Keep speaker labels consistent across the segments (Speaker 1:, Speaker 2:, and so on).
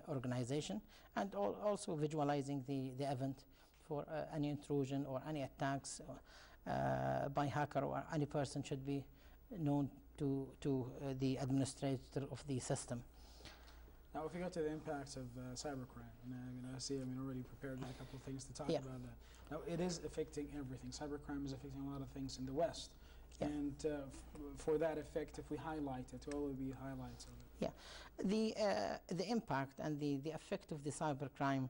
Speaker 1: organization, and also visualizing the event for any intrusion or any attacks by hacker or any person should be known to the administrator of the system.
Speaker 2: Now, if we go to the impacts of cybercrime, and I see, already prepared a couple of things to talk about that. Now, it is affecting everything. Cybercrime is affecting a lot of things in the West. Yeah. And for that effect, if we highlight it, what would be highlights of it?
Speaker 1: Yeah, the impact and the effect of the cybercrime,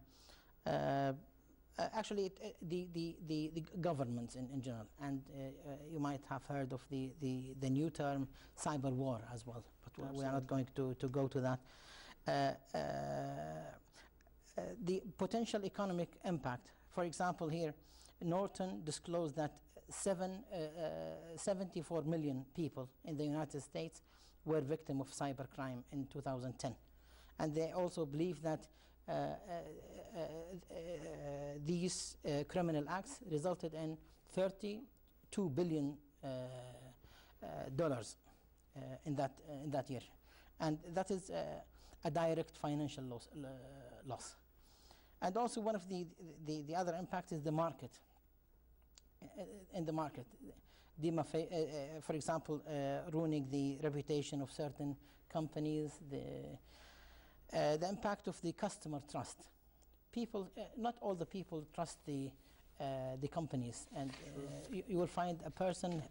Speaker 1: actually, the governments in general, and you might have heard of the new term cyber war as well, but Absolutely. We are not going to go to that. The potential economic impact, for example, here, Norton disclosed that 74 million people in the United States were victims of cybercrime in 2010. And they also believe that these criminal acts resulted in $32 billion in that year. And that is a direct financial loss. And also one of the other impact is the market. In the market, for example, ruining the reputation of certain companies, the impact of the customer trust. People, not all the people trust the companies, and you will find a person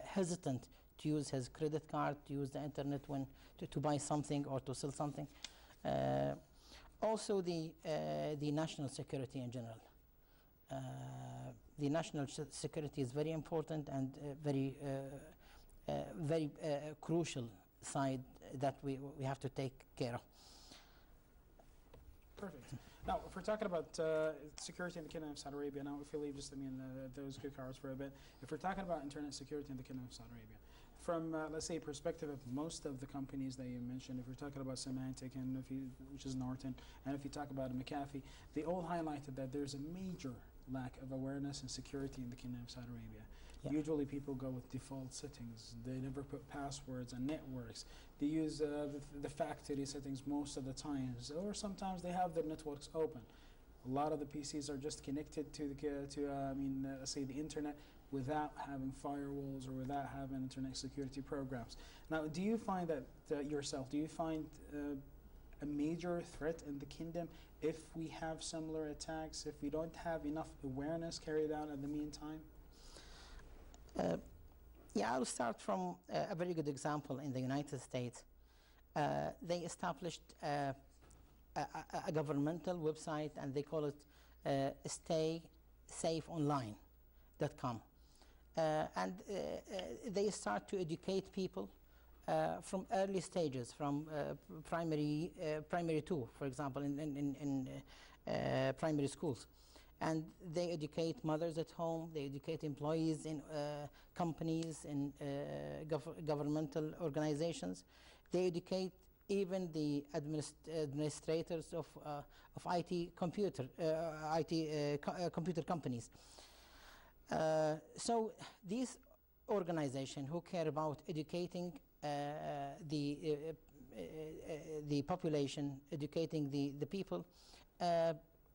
Speaker 1: hesitant to use his credit card, to use the internet when to buy something or to sell something. Also, the national security in general. The national security is very important and very crucial side that we have to take care of.
Speaker 2: Perfect. Now, if we're talking about security in the Kingdom of Saudi Arabia, now if we leave just, those good cards for a bit, if we're talking about internet security in the Kingdom of Saudi Arabia, from, let's say, perspective of most of the companies that you mentioned, if we're talking about Symantec, and which is Norton, and if you talk about McAfee, they all highlighted that there's a major lack of awareness and security in the Kingdom of Saudi Arabia. Yeah. Usually people go with default settings. They never put passwords and networks. They use the factory settings most of the times, or sometimes they have their networks open. A lot of the PCs are just connected to let's say the internet without having firewalls or without having internet security programs. Now, do you find that yourself, do you find a major threat in the kingdom if we have similar attacks, if we don't have enough awareness carried out in the meantime?
Speaker 1: Yeah, I'll start from a very good example in the United States. They established a governmental website, and they call it StaySafeOnline.com. And they start to educate people from early stages, from primary 2, for example, in primary schools. And they educate mothers at home, they educate employees in companies, in governmental organizations. They educate even the administrators of IT computer companies. So these organizations who care about educating the population, educating the people,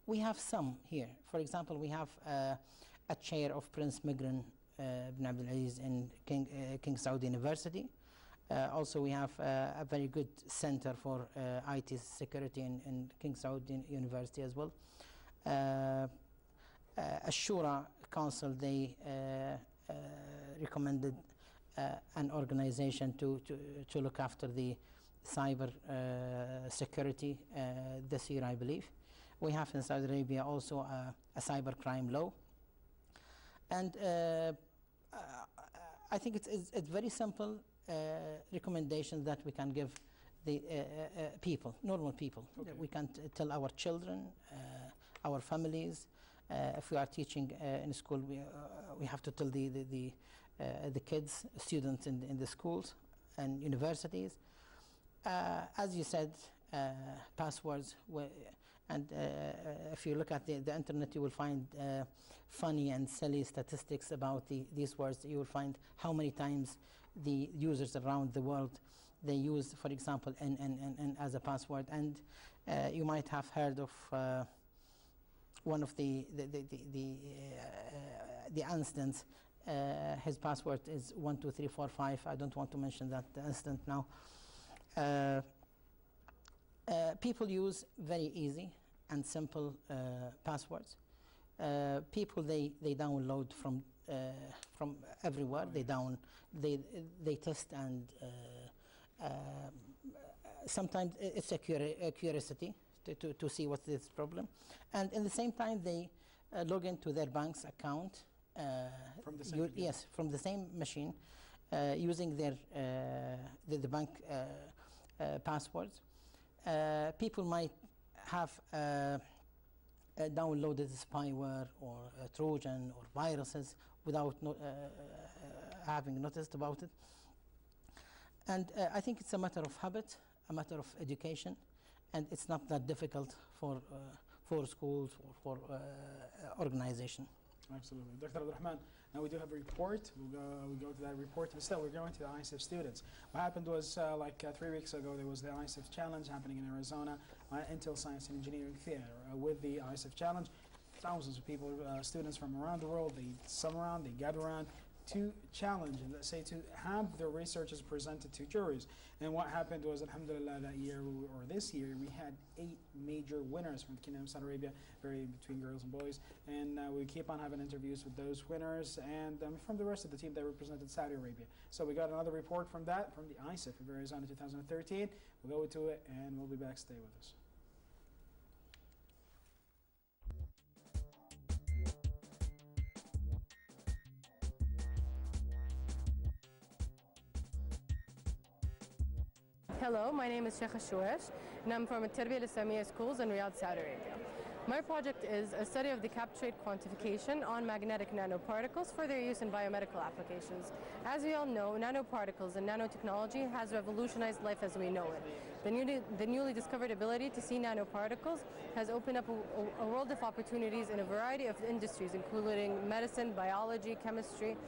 Speaker 1: we have some here. For example, we have a chair of Prince Migran bin Abdulaziz in King Saud University. Also, we have a very good center for IT security in King Saud University as well. Shura Council, they recommended an organization to look after the cyber security this year, I believe. We have in Saudi Arabia also a cybercrime law. And I think it's very simple recommendations that we can give the people, normal people. Okay. We can tell our children, our families. If we are teaching in school, we have to tell the kids, students in the schools and universities. As you said, passwords, and if you look at the internet, you will find funny and silly statistics about these words. You will find how many times the users around the world they use, for example, N as a password. And you might have heard of one of the incidents. His password is 12345. I don't want to mention that incident now. People use very easy and simple passwords. People they download from everywhere. They test, and sometimes it's a curiosity to see what's this problem, and in the same time they log into their bank's account
Speaker 2: from the same
Speaker 1: yes, from the same machine, using their the bank passwords. People might have downloaded spyware or Trojan or viruses without having noticed about it. And I think it's a matter of habit, a matter of education, and it's not that difficult for schools or for organization.
Speaker 2: Absolutely. Dr. Abdulrahman, now we do have a report. We go to that report, but still we're going to the ISIF students. What happened was 3 weeks ago there was the ISIF Challenge happening in Arizona, Intel Science and Engineering Theater. With the ISIF Challenge, thousands of people, students from around the world, they gather around to challenge and let's say to have their researches presented to juries. And what happened was, alhamdulillah, that year or this year we had 8 major winners from the Kingdom of Saudi Arabia, varying between girls and boys, and we keep on having interviews with those winners and from the rest of the team that represented Saudi Arabia. So we got another report from that, from the ISIF of Arizona 2013. We'll go into it and we'll be back. Stay with us.
Speaker 3: Hello, my name is Sheikha Shouesh, and I'm from At-Tarbiyah Al-Islamiyya Schools in Riyadh, Saudi Arabia. My project is a study of the capture rate quantification on magnetic nanoparticles for their use in biomedical applications. As we all know, nanoparticles and nanotechnology has revolutionized life as we know it. The newly discovered ability to see nanoparticles has opened up a world of opportunities in a variety of industries, including medicine, biology, chemistry,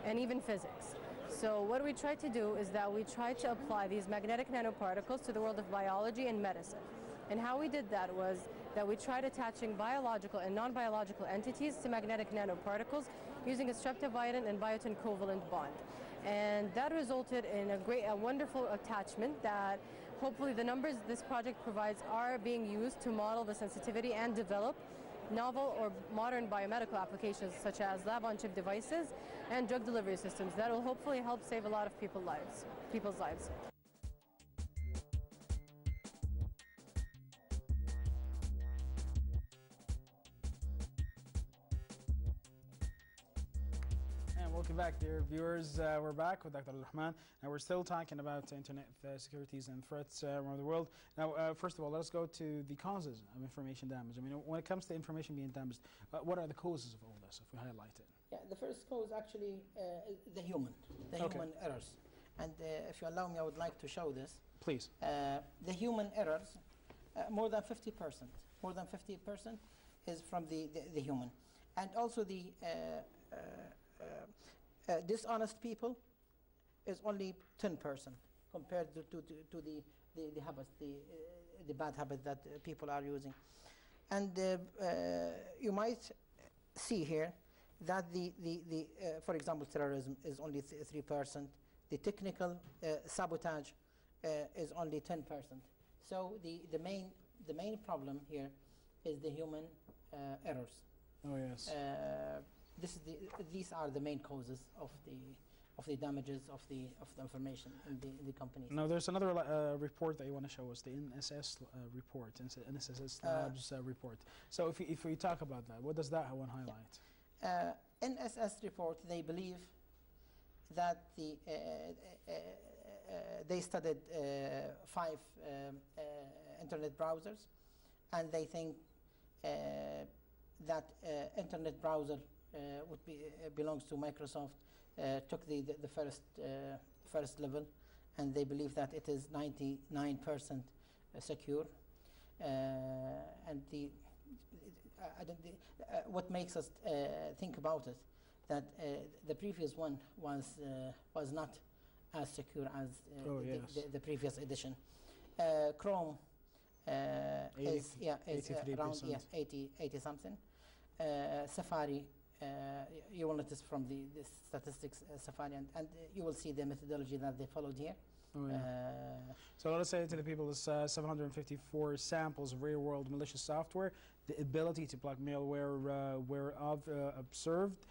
Speaker 3: and even physics. So what we try to do is that we try to apply these magnetic nanoparticles to the world of biology and medicine. And how we did that was that we tried attaching biological and non-biological entities to magnetic nanoparticles using a streptavidin and biotin covalent bond. And that resulted in a wonderful attachment that hopefully the numbers this project provides are being used to model the sensitivity and develop novel or modern biomedical applications such as lab-on-chip devices and drug delivery systems that will hopefully help save a lot of people's lives.
Speaker 2: Welcome back, dear viewers. We're back with Dr. Abdulrahman, and we're still talking about internet securities and threats around the world. Now, first of all, let's go to the causes of information damage. I mean, when it comes to information being damaged, what are the causes of all this, if we highlight it?
Speaker 1: Yeah, the first cause actually is the human errors. And if you allow me, I would like to show this.
Speaker 2: Please.
Speaker 1: The human errors, more than 50% is from the human. And also the dishonest people is only 10% compared to the habits, the bad habit that people are using. And you might see here that for example, terrorism is only 3%. The technical sabotage is only 10%. So the main problem here is the human errors.
Speaker 2: Oh yes.
Speaker 1: These are the main causes of the damages of the information in the companies.
Speaker 2: Now, there's another report that you want to show us, the NSS report, NSS Labs report. So if we talk about that, what does that one highlight?
Speaker 1: Yeah. NSS report, they believe that they studied 5 internet browsers, and they think that internet browser belongs to Microsoft, took the first level, and they believe that it is 99% secure. And what makes us think about it, that the previous one was not as secure as
Speaker 2: Oh,
Speaker 1: the,
Speaker 2: yes.
Speaker 1: the previous edition. Chrome is
Speaker 2: 83%.
Speaker 1: around 80 something. Safari, you will notice from the statistics, Safari, and you will see the methodology that they followed here.
Speaker 2: Oh, yeah. So let us say to the people, this 754 samples of real-world malicious software, the ability to plug malware observed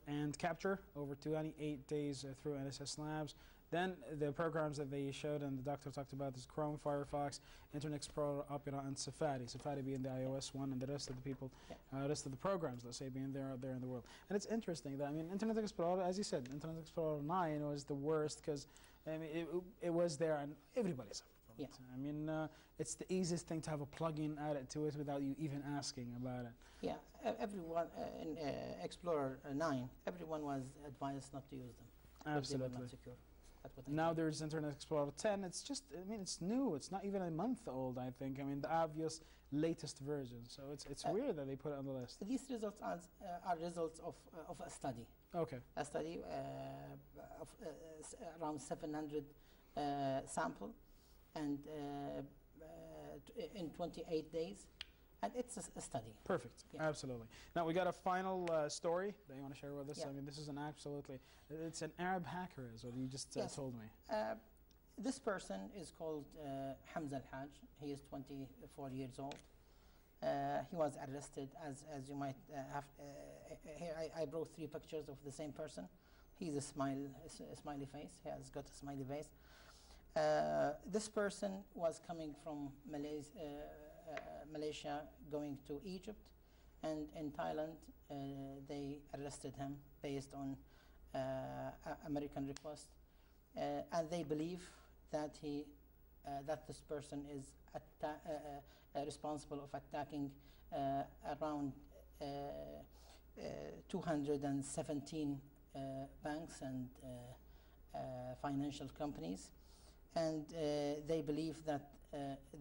Speaker 2: and capture over 28 days through NSS Labs. Then the programs that they showed and the doctor talked about is Chrome, Firefox, Internet Explorer, Opera, and Safari. Safari being the iOS one, and the rest of the people, rest of the programs, let's say, being there in the world. And it's interesting that, I mean, Internet Explorer, as you said, Internet Explorer 9 was the worst because I mean, it was there and everybody suffered from it. I mean, it's the easiest thing to have a plugin added to it without you even asking about it.
Speaker 1: Yeah, everyone in Explorer 9, everyone was advised not to use them.
Speaker 2: Absolutely.
Speaker 1: They were not secure. That's what I
Speaker 2: Now
Speaker 1: think.
Speaker 2: there's Internet Explorer 10. It's just, I mean, it's new. It's not even a month old, I think. I mean, the obvious latest version. So it's weird that they put it on the list.
Speaker 1: These results are results of a study.
Speaker 2: Okay.
Speaker 1: A study of around 700 sample, and in 28 days, and it's a study.
Speaker 2: Perfect.
Speaker 1: Yeah.
Speaker 2: Absolutely. Now we got a final story that you want to share with us.
Speaker 1: Yeah.
Speaker 2: I mean, this is it's an Arab hacker, is what you just
Speaker 1: Yes.
Speaker 2: told me.
Speaker 1: This person is called Hamza Al-Haj. He is 24 years old. He was arrested, as you might have. Here I brought 3 pictures of the same person. He's a smiley face. He has got a smiley face. This person was coming from Malaysia, going to Egypt, and in Thailand they arrested him based on American request, and they believe that that this person is responsible of attacking around 217 banks and financial companies, and they believe that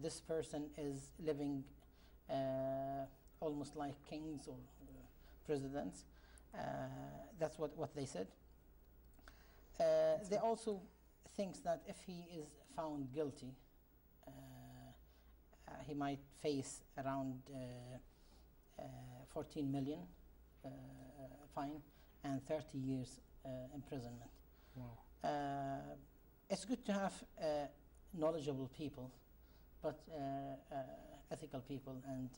Speaker 1: this person is living almost like kings or presidents. That's what they said. They also think that if he is found guilty, he might face around 14 million fine and 30 years imprisonment.
Speaker 2: Wow.
Speaker 1: It's good to have knowledgeable people, but ethical people and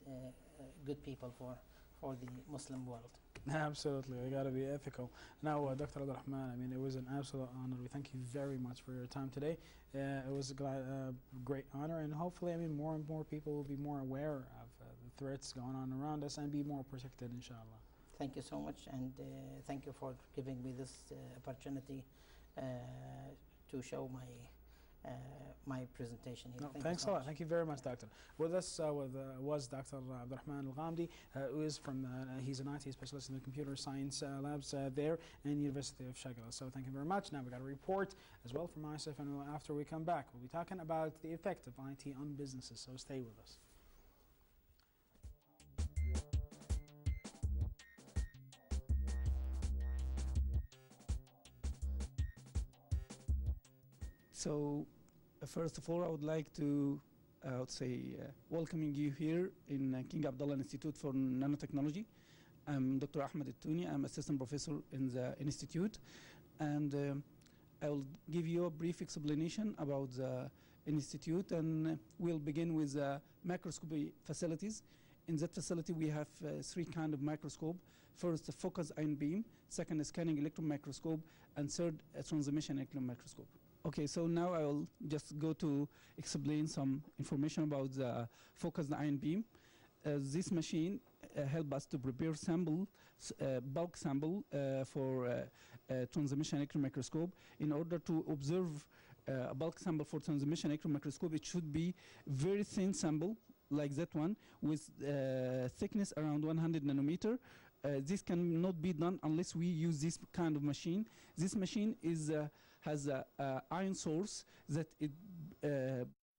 Speaker 1: good people for the Muslim world.
Speaker 2: Absolutely, they got to be ethical. Now, Dr. Abdurrahman, I mean, it was an absolute honor. We thank you very much for your time today. It was a great honor, and hopefully, I mean, more and more people will be more aware of the threats going on around us and be more protected, inshallah.
Speaker 1: Thank you so much, and thank you for giving me this opportunity to show my presentation here.
Speaker 2: No,
Speaker 1: Thank
Speaker 2: thanks
Speaker 1: you so
Speaker 2: a lot.
Speaker 1: much.
Speaker 2: Thank you very much, Doctor. With us was Dr. Abdurrahman Al-Ghamdi, who is from, he's an IT specialist in the computer science labs there in the University of Shagala. So thank you very much. Now we got a report as well from ISF, and after we come back, we'll be talking about the effect of IT on businesses. So stay with us.
Speaker 4: So, first of all, I would like to welcoming you here in King Abdullah Institute for Nanotechnology. I'm Dr. Ahmed Al-Touni. I'm assistant professor in the institute, and I will give you a brief explanation about the institute, and we'll begin with microscopy facilities. In that facility, we have 3 kinds of microscope. First, a focused ion beam. Second, a scanning electron microscope. And third, a transmission electron microscope. Okay, so now I will just go to explain some information about the focused ion beam. This machine helps us to prepare bulk sample for transmission electron microscope. In order to observe a bulk sample for transmission electron microscope, it should be very thin sample, like that one, with thickness around 100 nanometer. This cannot be done unless we use this kind of machine. This machine has an ion source that it